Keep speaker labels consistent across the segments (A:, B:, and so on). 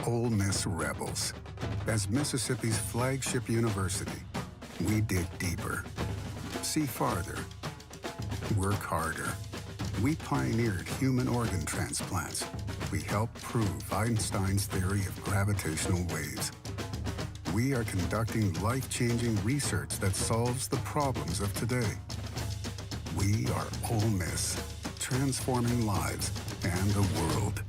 A: Ole Miss Rebels. As Mississippi's flagship university, we dig deeper, see farther, work harder. We pioneered human organ transplants. We helped prove Einstein's theory of gravitational waves. We are conducting life-changing research that solves the problems of today. We are Ole Miss, transforming lives and the world.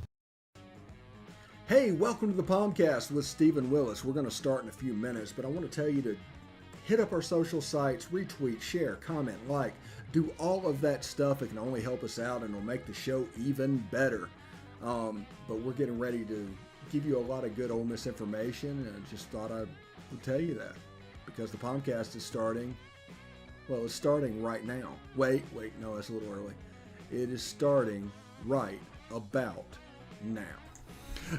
B: Hey, welcome to the POMcast with Stephen Willis. We're going to start in a few minutes, but I want to tell you to hit up our social sites, retweet, share, comment, like, do all of that stuff. It can only help us out and it'll make the show even better. But we're getting ready to give you a lot of good Ole Miss information, and I just thought I would tell you that because the POMcast is starting. Well, it's starting right now. Wait, no, that's a little early. It is starting right about now.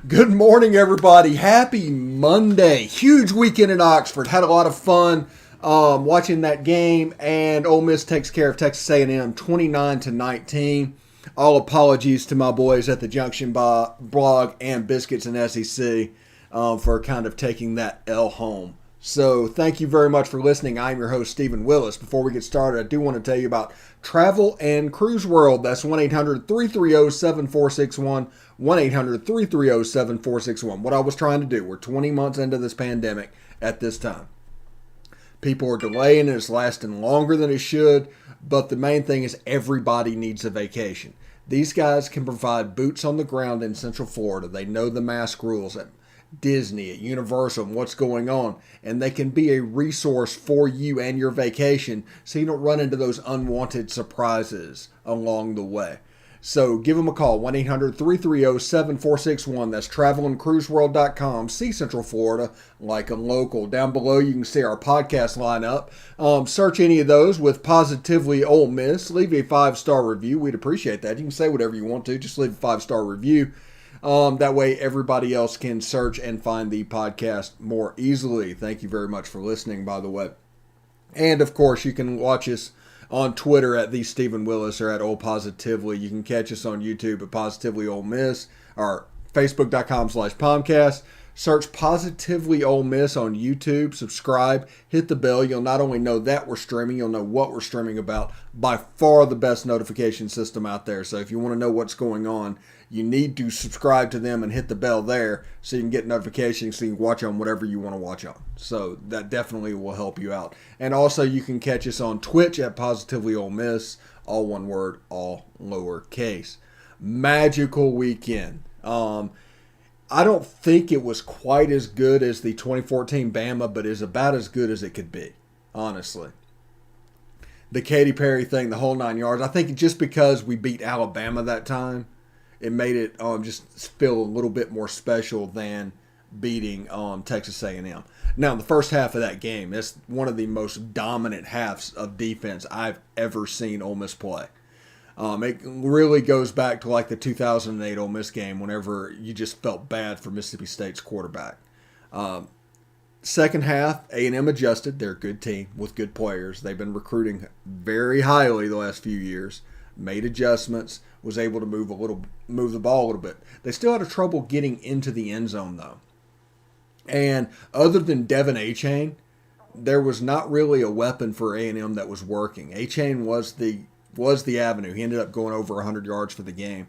B: Good morning, everybody. Happy Monday. Huge weekend in Oxford. Had a lot of fun watching that game, and Ole Miss takes care of Texas A&M 29-19. All apologies to my boys at the Junction blog and Biscuits and SEC for kind of taking that L home. So thank you very much for listening. I'm your host, Stephen Willis. Before we get started, I do want to tell you about Travel and Cruise World. That's 1-800-330-7461, 1-800-330-7461. What I was trying to do, we're 20 months into this pandemic at this time. People are delaying, and it's lasting longer than it should, but the main thing is everybody needs a vacation. These guys can provide boots on the ground in Central Florida. They know the mask rules at Disney, at Universal, and what's going on, and they can be a resource for you and your vacation so you don't run into those unwanted surprises along the way. So give them a call, 1-800-330-7461. That's travelandcruiseworld.com. See Central Florida like a local. Down below, you can see our podcast lineup. Search any of those with Positively Ole Miss. Leave a 5-star review. We'd appreciate that. You can say whatever you want to. Just leave a 5-star review. That way everybody else can search and find the podcast more easily. Thank you very much for listening, by the way. And, of course, you can watch us on Twitter at the Stephen Willis or at Ole Positively. You can catch us on YouTube at Positively Ole Miss or Facebook.com/Pomcast. Search Positively Ole Miss on YouTube. Subscribe. Hit the bell. You'll not only know that we're streaming, you'll know what we're streaming about. By far the best notification system out there. So if you want to know what's going on, you need to subscribe to them and hit the bell there so you can get notifications so you can watch on whatever you want to watch on. So that definitely will help you out. And also you can catch us on Twitch at Positively Ole Miss. All one word, all lowercase. Magical weekend. I don't think it was quite as good as the 2014 Bama, but is about as good as it could be, honestly. The Katy Perry thing, the whole 9 yards. I think just because we beat Alabama that time, it made it just feel a little bit more special than beating Texas A&M. Now, in the first half of that game, it's one of the most dominant halves of defense I've ever seen Ole Miss play. It really goes back to like the 2008 Ole Miss game whenever you just felt bad for Mississippi State's quarterback. Second half, A&M adjusted. They're a good team with good players. They've been recruiting very highly the last few years. Made adjustments, was able to move the ball a little bit. They still had trouble getting into the end zone though. And other than Devin Achane, there was not really a weapon for A&M that was working. Achane was the avenue. He ended up going over 100 yards for the game.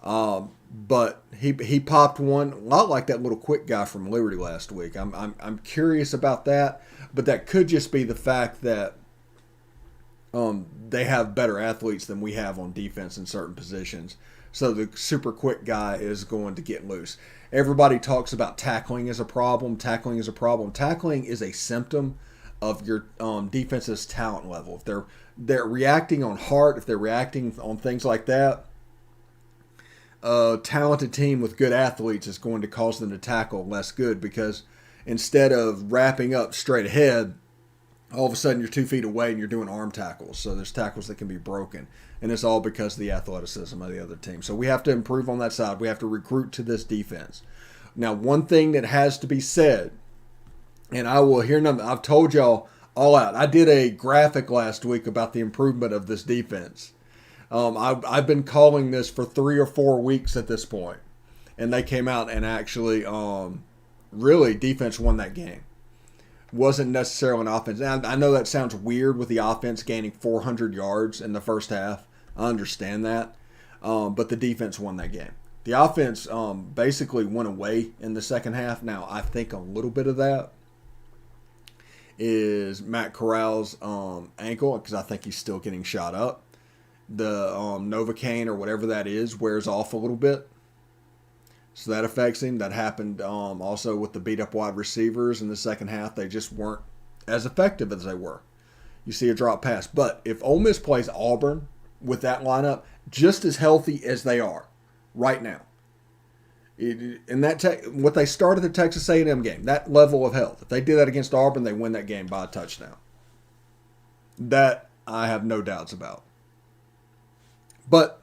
B: But he popped one, a lot like that little quick guy from Liberty last week. I'm curious about that, but that could just be the fact that they have better athletes than we have on defense in certain positions. So the super quick guy is going to get loose. Everybody talks about tackling as a problem. Tackling is a problem. Tackling is a symptom of your defense's talent level. If they're reacting on heart, if they're reacting on things like that, a talented team with good athletes is going to cause them to tackle less good because instead of wrapping up straight ahead, all of a sudden you're 2 feet away and you're doing arm tackles. So there's tackles that can be broken. And it's all because of the athleticism of the other team. So we have to improve on that side. We have to recruit to this defense. Now, one thing that has to be said, and I will hear nothing, I've told y'all all out. I did a graphic last week about the improvement of this defense. I've been calling this for 3 or 4 weeks at this point. and they came out and actually really defense won that game. Wasn't necessarily an offense. And I know that sounds weird with the offense gaining 400 yards in the first half. I understand that. But the defense won that game. The offense basically went away in the second half. Now, I think a little bit of that is Matt Corral's ankle, because I think he's still getting shot up. The Novocaine or whatever that is wears off a little bit. So that affects him. That happened also with the beat-up wide receivers in the second half. They just weren't as effective as they were. You see a drop pass. But if Ole Miss plays Auburn with that lineup, just as healthy as they are right now, what they started the Texas A&M game, that level of health, if they do that against Auburn, they win that game by a touchdown. That I have no doubts about. But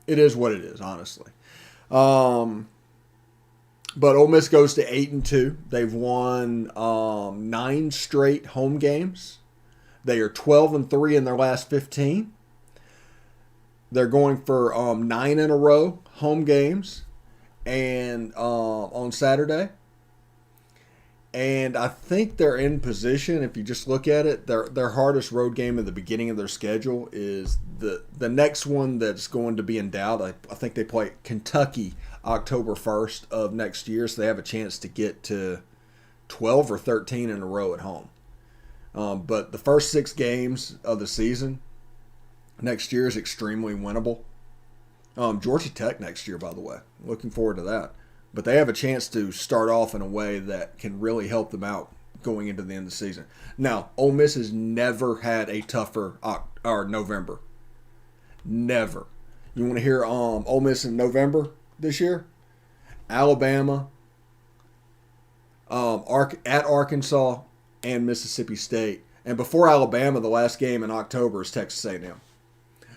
B: it is what it is, honestly. But Ole Miss goes to 8-2. They've won 9 straight home games. They are 12-3 in their last 15. They're going for 9 in a row home games, and on Saturday. And I think they're in position. If you just look at it, their hardest road game at the beginning of their schedule is the next one that's going to be in doubt. I think they play Kentucky October 1st of next year, so they have a chance to get to 12 or 13 in a row at home. But the first 6 games of the season next year is extremely winnable. Georgia Tech next year, by the way. Looking forward to that. But they have a chance to start off in a way that can really help them out going into the end of the season. Now, Ole Miss has never had a tougher November. Never. You want to hear Ole Miss in November this year? Alabama, at Arkansas, and Mississippi State. And before Alabama, the last game in October is Texas A&M.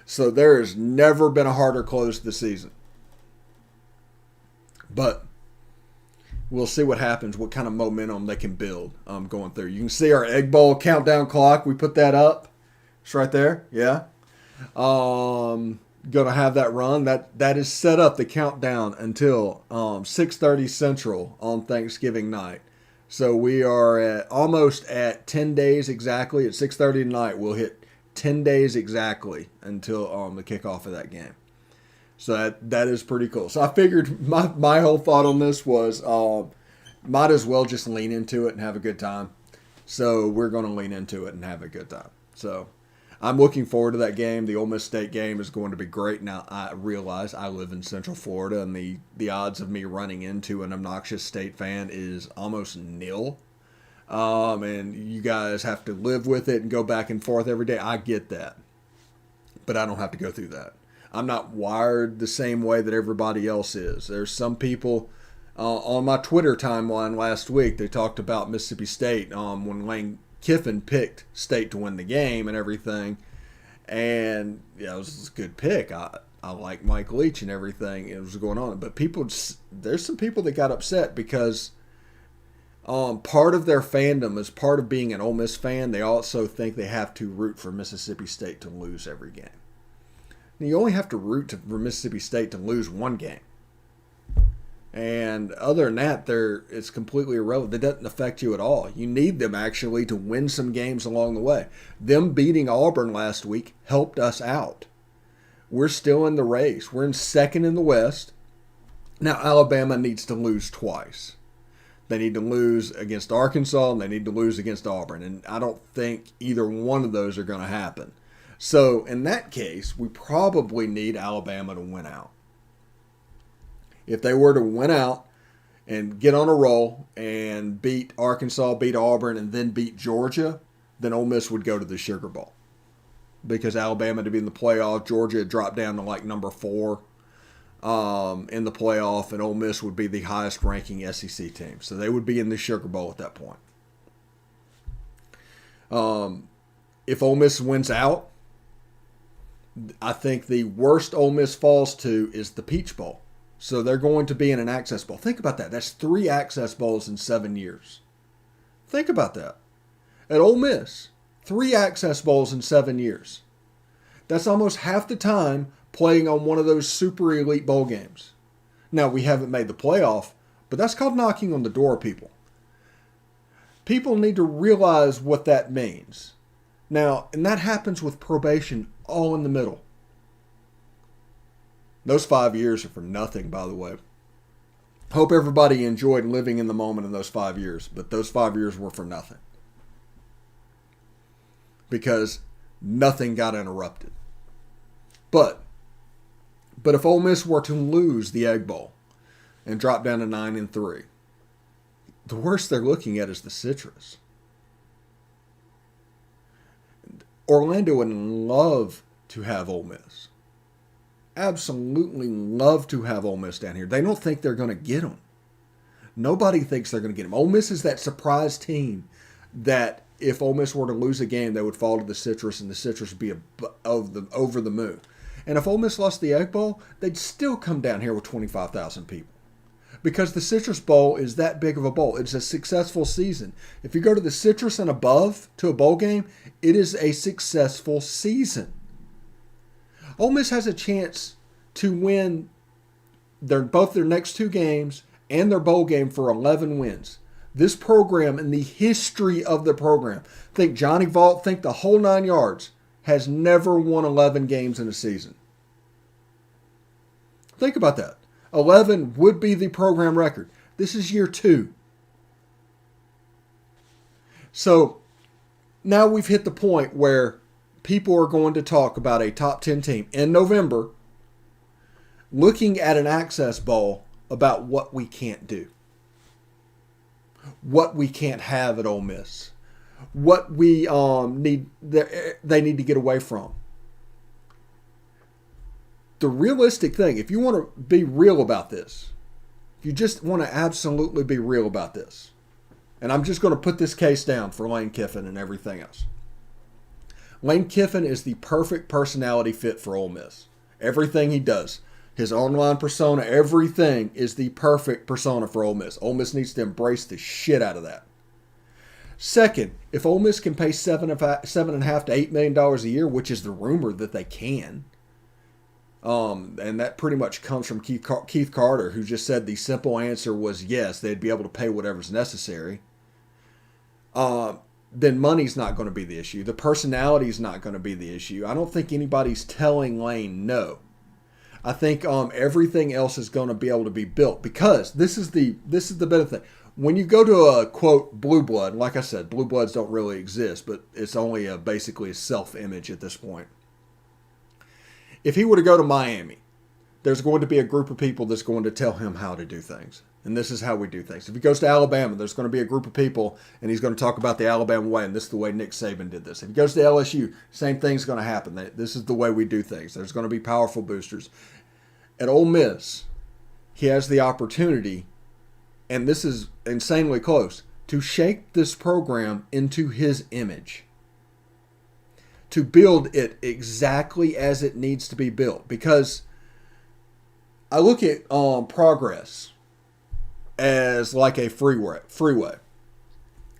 B: So there has never been a harder close to the season. But we'll see what happens, what kind of momentum they can build going through. You can see our Egg Bowl countdown clock. We put that up. It's right there. Yeah. Going to have that run. That is set up, the countdown, until 6:30 Central on Thanksgiving night. So we are almost at 10 days exactly. At 6:30 tonight, we'll hit 10 days exactly until the kickoff of that game. So that is pretty cool. So I figured my whole thought on this was might as well just lean into it and have a good time. So we're going to lean into it and have a good time. So I'm looking forward to that game. The Ole Miss State game is going to be great. Now, I realize I live in Central Florida, and the odds of me running into an obnoxious State fan is almost nil. And you guys have to live with it and go back and forth every day. I get that. But I don't have to go through that. I'm not wired the same way that everybody else is. There's some people on my Twitter timeline last week, they talked about Mississippi State when Lane Kiffin picked State to win the game and everything. And yeah, it was a good pick. I like Mike Leach and everything. It was going on. But there's some people that got upset because part of their fandom is part of being an Ole Miss fan. They also think they have to root for Mississippi State to lose every game. You only have to root for Mississippi State to lose one game. And other than that, it's completely irrelevant. It doesn't affect you at all. You need them actually to win some games along the way. Them beating Auburn last week helped us out. We're still in the race. We're in second in the West. Now, Alabama needs to lose twice. They need to lose against Arkansas, and they need to lose against Auburn. And I don't think either one of those are going to happen. So in that case, we probably need Alabama to win out. If they were to win out and get on a roll and beat Arkansas, beat Auburn, and then beat Georgia, then Ole Miss would go to the Sugar Bowl. Because Alabama to be in the playoff, Georgia had dropped down to like number 4 in the playoff, and Ole Miss would be the highest ranking SEC team. So they would be in the Sugar Bowl at that point. If Ole Miss wins out, I think the worst Ole Miss falls to is the Peach Bowl. So they're going to be in an Access Bowl. Think about that. That's 3 Access Bowls in 7 years. Think about that. At Ole Miss, 3 Access Bowls in 7 years. That's almost half the time playing on one of those super elite bowl games. Now, we haven't made the playoff, but that's called knocking on the door, people. People need to realize what that means. Now, and that happens with probation all in the middle. Those 5 years are for nothing, by the way. Hope everybody enjoyed living in the moment in those 5 years, but those 5 years were for nothing. Because nothing got interrupted. But if Ole Miss were to lose the Egg Bowl and drop down to 9-3, the worst they're looking at is the citrus. Orlando would love to have Ole Miss. Absolutely love to have Ole Miss down here. They don't think they're going to get them. Nobody thinks they're going to get them. Ole Miss is that surprise team that if Ole Miss were to lose a game, they would fall to the citrus, and the citrus would be over the moon. And if Ole Miss lost the Egg Bowl, they'd still come down here with 25,000 people. Because the Citrus Bowl is that big of a bowl. It's a successful season. If you go to the Citrus and above to a bowl game, it is a successful season. Ole Miss has a chance to win both their next two games and their bowl game for 11 wins. This program, in the history of the program, think Johnny Vault, think the whole 9 yards, has never won 11 games in a season. Think about that. 11 would be the program record. This is year 2. So now we've hit the point where people are going to talk about a top 10 team in November looking at an Access Bowl about what we can't do, what we can't have at Ole Miss, what we they need to get away from. The realistic thing, if you want to be real about this, if you just want to absolutely be real about this, and I'm just going to put this case down for Lane Kiffin and everything else. Lane Kiffin is the perfect personality fit for Ole Miss. Everything he does, his online persona, everything is the perfect persona for Ole Miss. Ole Miss needs to embrace the shit out of that. Second, if Ole Miss can pay $7.5 to $8 million a year, which is the rumor that they can, and that pretty much comes from Keith Carter, who just said the simple answer was yes, they'd be able to pay whatever's necessary. Then money's not going to be the issue. The personality's not going to be the issue. I don't think anybody's telling Lane no. I think everything else is going to be able to be built, because this is the better thing. When you go to a, quote, blue blood, like I said, blue bloods don't really exist, but it's only basically a self-image at this point. If he were to go to Miami, there's going to be a group of people that's going to tell him how to do things. And this is how we do things. If he goes to Alabama, there's going to be a group of people, and he's going to talk about the Alabama way, and this is the way Nick Saban did this. If he goes to LSU, same thing's going to happen. This is the way we do things. There's going to be powerful boosters. At Ole Miss, he has the opportunity, and this is insanely close, to shape this program into his image. To build it exactly as it needs to be built. Because I look at progress as like a freeway.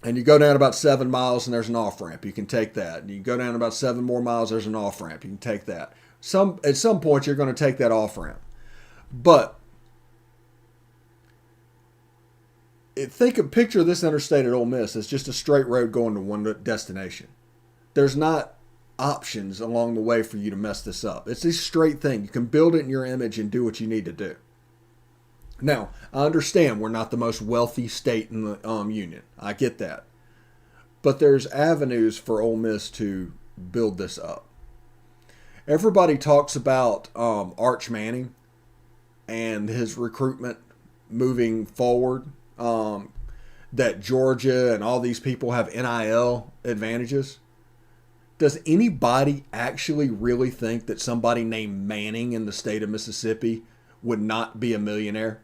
B: And you go down about 7 miles and there's an off-ramp. You can take that. And you go down about 7 more miles, there's an off-ramp. You can take that. At some point, you're going to take that off-ramp. But picture this interstate at Ole Miss as just a straight road going to one destination. There's not options along the way for you to mess this up. It's a straight thing. You can build it in your image and do what you need to do. Now, I understand we're not the most wealthy state in the union. I get that. But there's avenues for Ole Miss to build this up. Everybody talks about Arch Manning and his recruitment moving forward, that Georgia and all these people have NIL advantages. Does anybody actually really think that somebody named Manning in the state of Mississippi would not be a millionaire?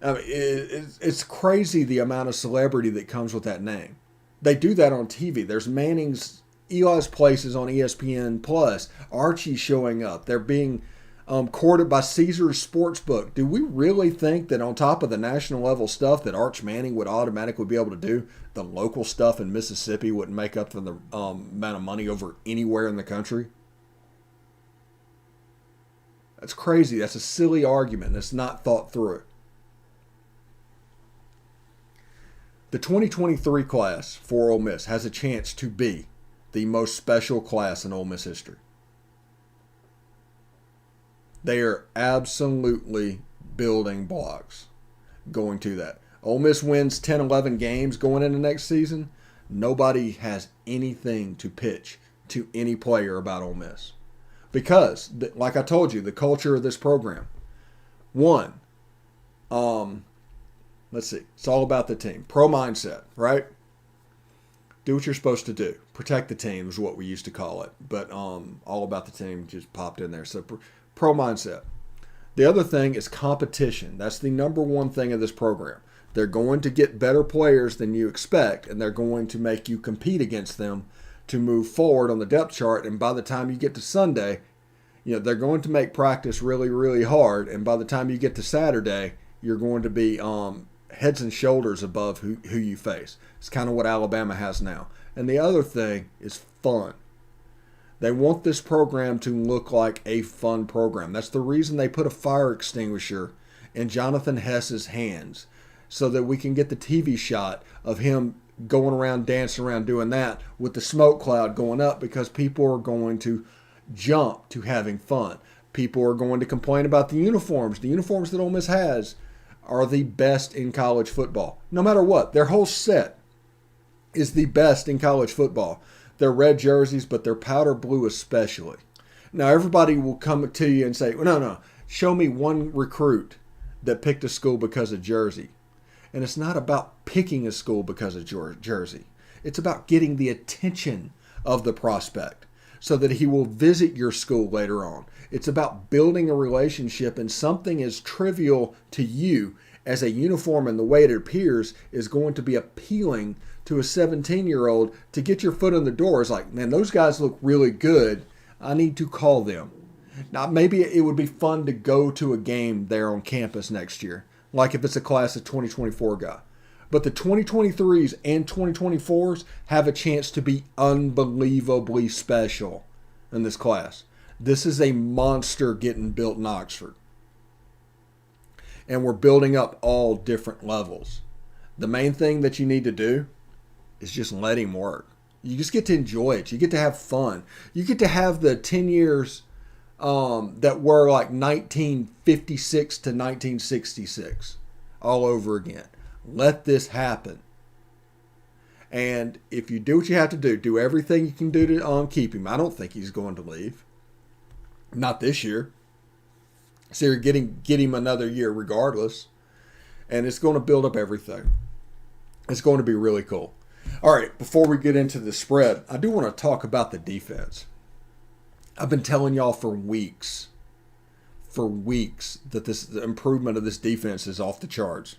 B: I mean, it's crazy the amount of celebrity that comes with that name. They do that on TV. There's Manning's, Eli's Places on ESPN Plus. Archie's showing up. They're being courted by Caesars Sportsbook. Do we really think that on top of the national level stuff that Arch Manning would automatically be able to do, the local stuff in Mississippi wouldn't make up for the amount of money over anywhere in the country? That's crazy. That's a silly argument. That's not thought through. The 2023 class for Ole Miss has a chance to be the most special class in Ole Miss history. They are absolutely building blocks going to that. Ole Miss wins 10, 11 games going into next season. Nobody has anything to pitch to any player about Ole Miss. Because, like I told you, the culture of this program. One, let's see. It's all about the team. Pro mindset, right? Do what you're supposed to do. Protect the team is what we used to call it. But all about the team just popped in there. So pro mindset. The other thing is competition. That's the number one thing of this program. They're going to get better players than you expect, and they're going to make you compete against them to move forward on the depth chart. And by the time you get to Sunday, they're going to make practice really, really hard. And by the time you get to Saturday, you're going to be heads and shoulders above who you face. It's kind of what Alabama has now. And the other thing is fun. They want this program to look like a fun program. That's the reason they put a fire extinguisher in Jonathan Hess's hands, so that we can get the TV shot of him going around, dancing around, doing that with the smoke cloud going up, because people are going to jump to having fun. People are going to complain about the uniforms. The uniforms that Ole Miss has are the best in college football. No matter what, their whole set is the best in college football. They're red jerseys, but they're powder blue especially. Now, everybody will come to you and say, well, no, show me one recruit that picked a school because of jersey. And it's not about picking a school because of jersey. It's about getting the attention of the prospect so that he will visit your school later on. It's about building a relationship, and something as trivial to you as a uniform and the way it appears is going to be appealing to a 17-year-old to get your foot in the door. It's like, man, those guys look really good. I need to call them. Now, maybe it would be fun to go to a game there on campus next year, like if it's a class of 2024 guy. But the 2023s and 2024s have a chance to be unbelievably special in this class. This is a monster getting built in Oxford. And we're building up all different levels. The main thing that you need to do is just let him work. You just get to enjoy it. You get to have fun. You get to have the 10 years that were like 1956 to 1966 all over again. Let this happen. And if you do what you have to do everything you can do to keep him. I don't think he's going to leave. Not this year. So you're get him another year regardless. And it's going to build up everything. It's going to be really cool. All right, before we get into the spread, I do want to talk about the defense. I've been telling y'all for weeks that the improvement of this defense is off the charts.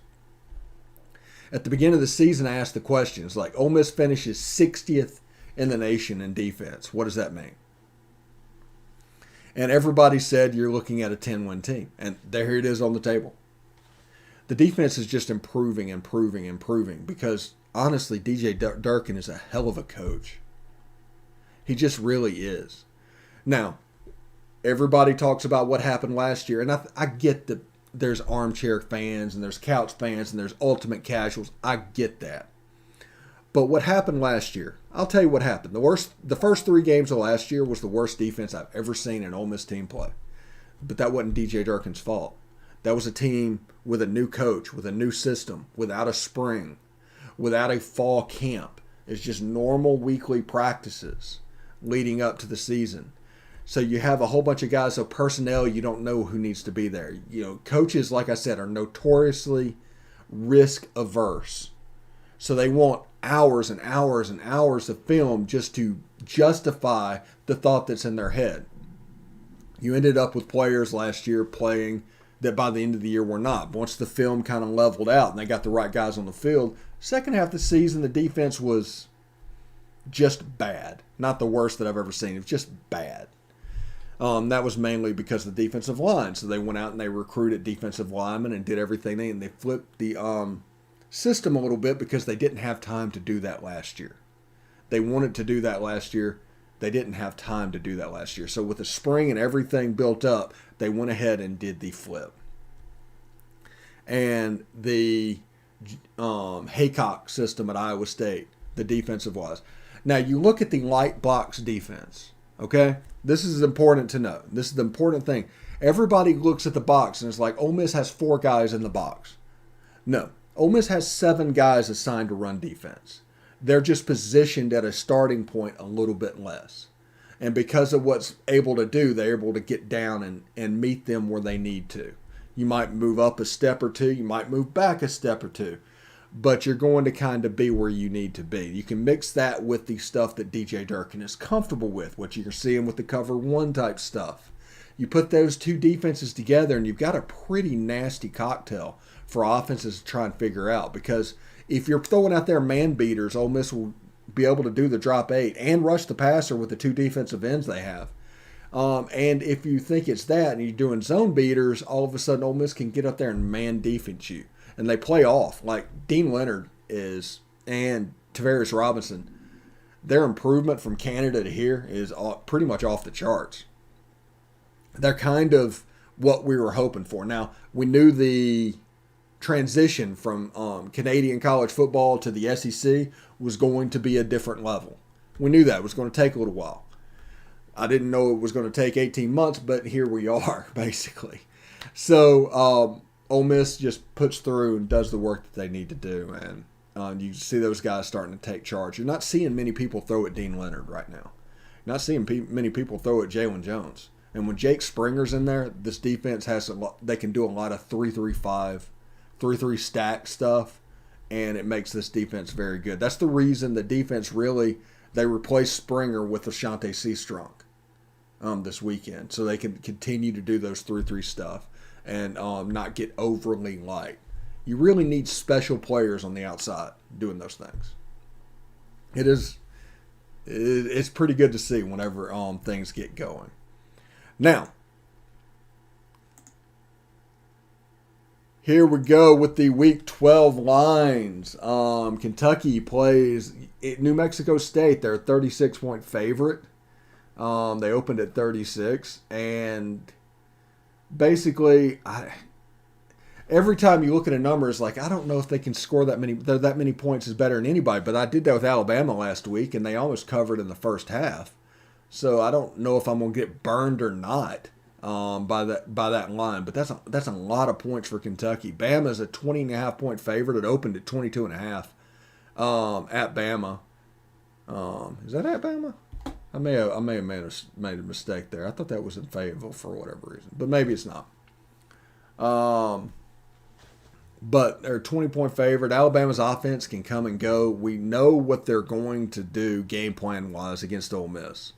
B: At the beginning of the season, I asked the questions like, Ole Miss finishes 60th in the nation in defense. What does that mean? And everybody said you're looking at a 10-win team. And there it is on the table. The defense is just improving because, honestly, DJ Durkin is a hell of a coach. He just really is. Now, everybody talks about what happened last year, and I get that there's armchair fans and there's couch fans and there's ultimate casuals. I get that. But what happened last year? I'll tell you what happened. The first 3 games of last year was the worst defense I've ever seen an Ole Miss team play. But that wasn't DJ Durkin's fault. That was a team with a new coach, with a new system, without a spring, without a fall camp. It's just normal weekly practices leading up to the season. So you have a whole bunch of guys, so personnel, you don't know who needs to be there. Coaches, like I said, are notoriously risk averse. So they want hours and hours and hours of film just to justify the thought that's in their head. You ended up with players last year playing that by the end of the year were not. Once the film kind of leveled out and they got the right guys on the field, second half of the season, the defense was just bad. Not the worst that I've ever seen. It was just bad. That was mainly because of the defensive line. So they went out and they recruited defensive linemen and did everything. And they flipped the system a little bit because they didn't have time to do that last year. They wanted to do that last year. They didn't have time to do that last year. So with the spring and everything built up, they went ahead and did the flip. And the Haycock system at Iowa State, the defensive wise. Now you look at the light box defense, okay? This is important to know. This is the important thing. Everybody looks at the box and it's like, Ole Miss has 4 guys in the box. No, Ole Miss has 7 guys assigned to run defense. They're just positioned at a starting point a little bit less. And because of what's able to do, they're able to get down and meet them where they need to. You might move up a step or two. You might move back a step or two. But you're going to kind of be where you need to be. You can mix that with the stuff that DJ Durkin is comfortable with, what you're seeing with the cover 1 type stuff. You put those 2 defenses together and you've got a pretty nasty cocktail for offenses to try and figure out. Because if you're throwing out there man beaters, Ole Miss will be able to do the drop 8 and rush the passer with the 2 defensive ends they have. And if you think it's that and you're doing zone beaters, all of a sudden Ole Miss can get up there and man defense you. And they play off. Like Dean Leonard is and Tavares Robinson, their improvement from Canada to here is pretty much off the charts. They're kind of what we were hoping for. Now, we knew the transition from Canadian college football to the SEC was going to be a different level. We knew that. It was going to take a little while. I didn't know it was going to take 18 months, but here we are, basically. So, Ole Miss just puts through and does the work that they need to do, and you see those guys starting to take charge. You're not seeing many people throw at Dean Leonard right now. You're not seeing many people throw at Jalen Jones. And when Jake Springer's in there, this defense has a lot. They can do a lot of 3-3-5, 3-3 stack stuff, and it makes this defense very good. That's the reason the defense they replaced Springer with Ashanti Seastrunk this weekend, so they can continue to do those 3-3 stuff and not get overly light. You really need special players on the outside doing those things. It's pretty good to see whenever things get going. Now, here we go with the Week 12 lines. Kentucky plays New Mexico State. They're a 36-point favorite. They opened at 36, and basically, every time you look at a number, it's like, I don't know if they can score that many points is better than anybody. But I did that with Alabama last week, and they almost covered in the first half. So I don't know if I'm going to get burned or not by that line. But that's a lot of points for Kentucky. Bama's a 20.5-point favorite. It opened at 22.5 at Bama. Is that at Bama? I may have made a mistake there. I thought that was in Fayetteville for whatever reason, but maybe it's not. But they're a 20-point favorite. Alabama's offense can come and go. We know what they're going to do game plan wise against Ole Miss.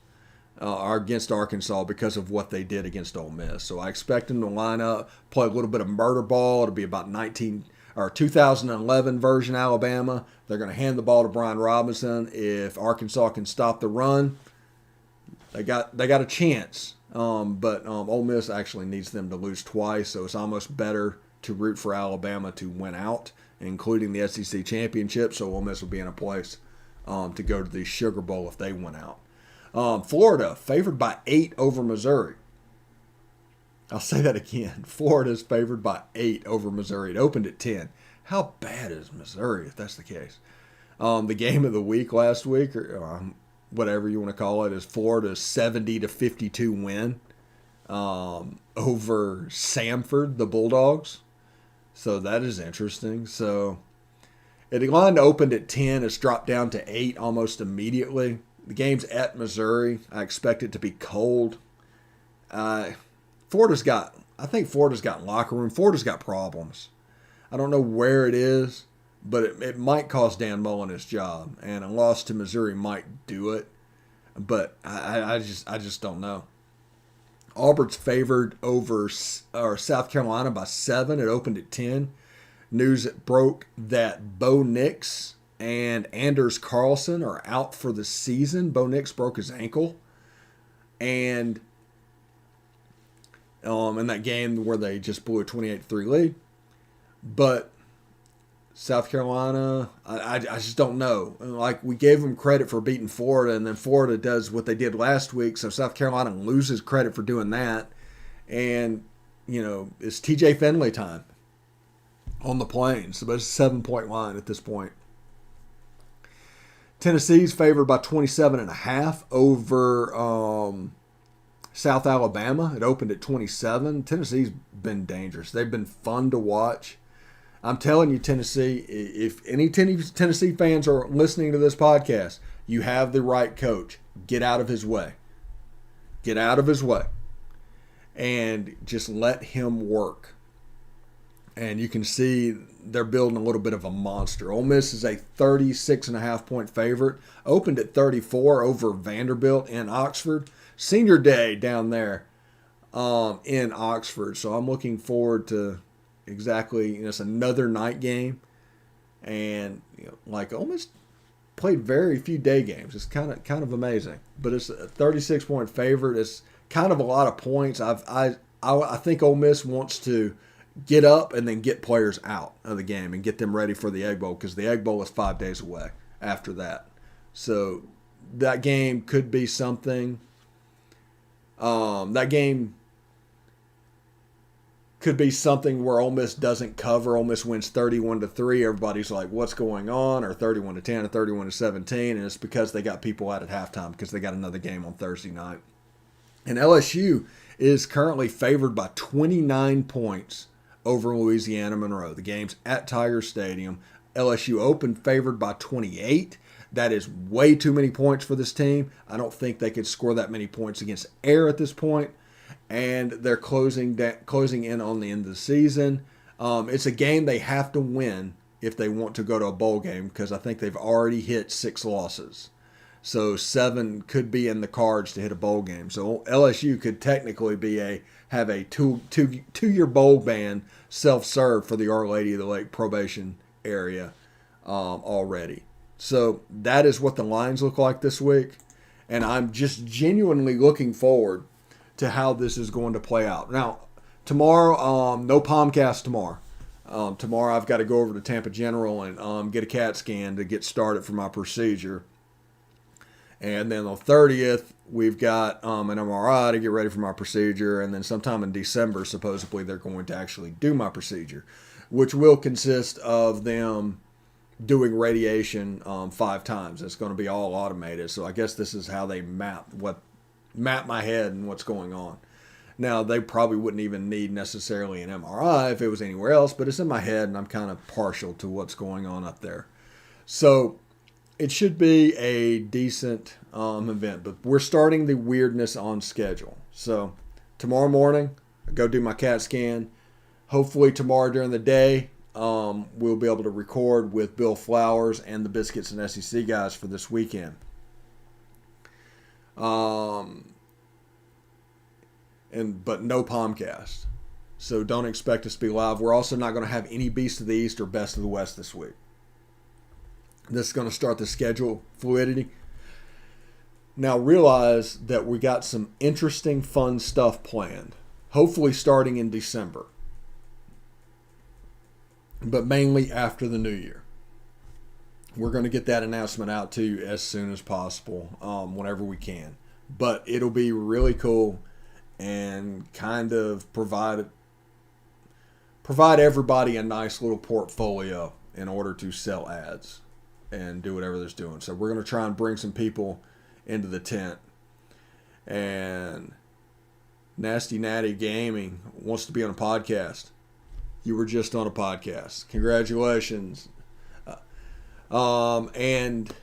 B: Or against Arkansas because of what they did against Ole Miss. So I expect them to line up, play a little bit of murder ball. It'll be about 2011 version Alabama. They're going to hand the ball to Brian Robinson. If Arkansas can stop the run, they got a chance. But Ole Miss actually needs them to lose twice, so it's almost better to root for Alabama to win out, including the SEC championship. So Ole Miss will be in a place to go to the Sugar Bowl if they win out. Florida, favored by 8 over Missouri. I'll say that again. Florida's favored by 8 over Missouri. It opened at 10. How bad is Missouri if that's the case? The game of the week last week, or whatever you want to call it, is Florida's 70-52 win over Samford, the Bulldogs. So that is interesting. So the line opened at 10. It's dropped down to 8 almost immediately. The game's at Missouri. I expect it to be cold. I think Florida's got locker room. Florida's got problems. I don't know where it is, but it might cost Dan Mullen his job, and a loss to Missouri might do it. But I just don't know. Auburn's favored over South Carolina by 7. It opened at 10. News broke that Bo Nix and Anders Carlson are out for the season. Bo Nix broke his ankle. And in that game where they just blew a 28-3 lead. But South Carolina, I just don't know. Like, we gave them credit for beating Florida, and then Florida does what they did last week, so South Carolina loses credit for doing that. And, it's TJ Finley time on the Plains. But it's a 7-point line at this point. Tennessee's favored by 27.5 over South Alabama. It opened at 27. Tennessee's been dangerous. They've been fun to watch. I'm telling you, Tennessee, if any Tennessee fans are listening to this podcast, you have the right coach. Get out of his way. Get out of his way. And just let him work. And you can see they're building a little bit of a monster. Ole Miss is a 36.5-point favorite. Opened at 34 over Vanderbilt in Oxford. Senior day down there in Oxford. So I'm looking forward to exactly, it's another night game. And, Ole Miss played very few day games. It's kind of amazing. But it's a 36-point favorite. It's kind of a lot of points. I think Ole Miss wants to get up and then get players out of the game and get them ready for the Egg Bowl, because the Egg Bowl is 5 days away after that. So that game could be something. That game could be something where Ole Miss doesn't cover. Ole Miss wins 31-3. Everybody's like, what's going on? Or 31-10 or 31-17. And it's because they got people out at halftime because they got another game on Thursday night. And LSU is currently favored by 29 points over Louisiana Monroe. The game's at Tiger Stadium. LSU opened favored by 28. That is way too many points for this team. I don't think they could score that many points against Air at this point. And they're closing in on the end of the season. It's a game they have to win if they want to go to a bowl game, because I think they've already hit 6 losses. So 7 could be in the cards to hit a bowl game. So LSU could technically have a two-year bowl ban self-serve for the Our Lady of the Lake probation area already. So that is what the lines look like this week. And I'm just genuinely looking forward to how this is going to play out. Now, tomorrow, no POMcast tomorrow. Tomorrow I've got to go over to Tampa General and get a CAT scan to get started for my procedure. And then on the 30th, we've got an MRI to get ready for my procedure. And then sometime in December, supposedly, they're going to actually do my procedure, which will consist of them doing radiation 5 times. It's going to be all automated. So I guess this is how they map my head and what's going on. Now, they probably wouldn't even need necessarily an MRI if it was anywhere else, but it's in my head, and I'm kind of partial to what's going on up there. So it should be a decent event, but we're starting the weirdness on schedule. So tomorrow morning, I go do my CAT scan. Hopefully tomorrow during the day, we'll be able to record with Bill Flowers and the Biscuits and SEC guys for this weekend. But no POMcast. So don't expect us to be live. We're also not going to have any Beast of the East or Best of the West this week. This is going to start the schedule fluidity. Now realize that we got some interesting, fun stuff planned. Hopefully starting in December. But mainly after the new year. We're going to get that announcement out to you as soon as possible, whenever we can. But it'll be really cool and kind of provide everybody a nice little portfolio in order to sell ads and do whatever they're doing. So we're going to try and bring some people into the tent. And Nasty Natty Gaming wants to be on a podcast. You were just on a podcast. Congratulations. And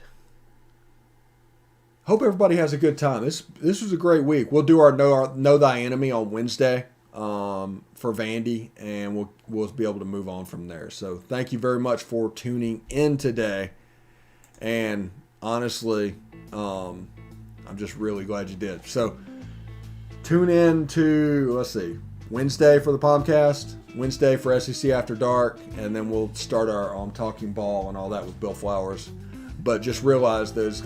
B: hope everybody has a good time. This was a great week. We'll do our Know Thy Enemy on Wednesday for Vandy, and we'll be able to move on from there. So thank you very much for tuning in today. And honestly, I'm just really glad you did. So tune in to, Wednesday for the POMcast, Wednesday for SEC After Dark, and then we'll start our Talking Ball and all that with Bill Flowers. But just realize that it's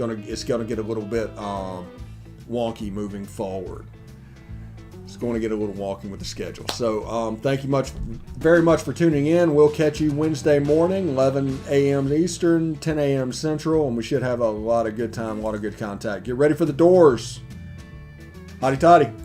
B: gonna get a little bit wonky moving forward. It's going to get a little wonky with the schedule. So thank you very much for tuning in. We'll catch you Wednesday morning, 11 a.m. Eastern, 10 a.m. Central, and we should have a lot of good time, a lot of good contact. Get ready for the doors. Hotty toddy.